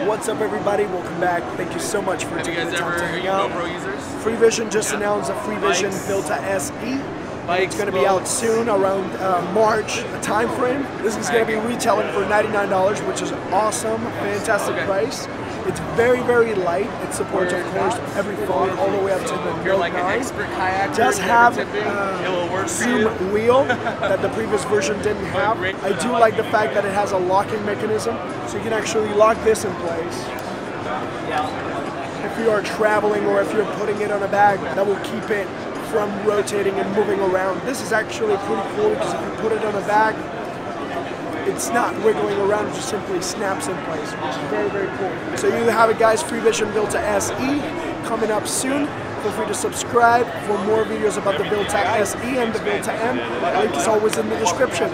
What's up, everybody? Welcome back. Thank you so much for taking the time to hang out. GoPro users? Freevision just announced a Freevision Vilta-SE. It's going to be out soon, around March time frame. This is going to be retailing for $99, which is awesome, fantastic price. It's very, very light. It supports, of course, every phone all the way up to the You're Note like 9. an expert kayaker. Does have it will work zoom wheel that the previous version didn't have. I do like the fact that it has a locking mechanism, so you can actually lock this in place. If you are traveling or if you're putting it on a bag, that will keep it from rotating and moving around. This is actually pretty cool because if you put it on a bag, it's not wiggling around, it just simply snaps in place, which is very, very cool. So you have it, guys, Freevision Vilta-SE coming up soon. Feel free to subscribe for more videos about the Vilta-SE and the Vilta-M. The link is always in the description.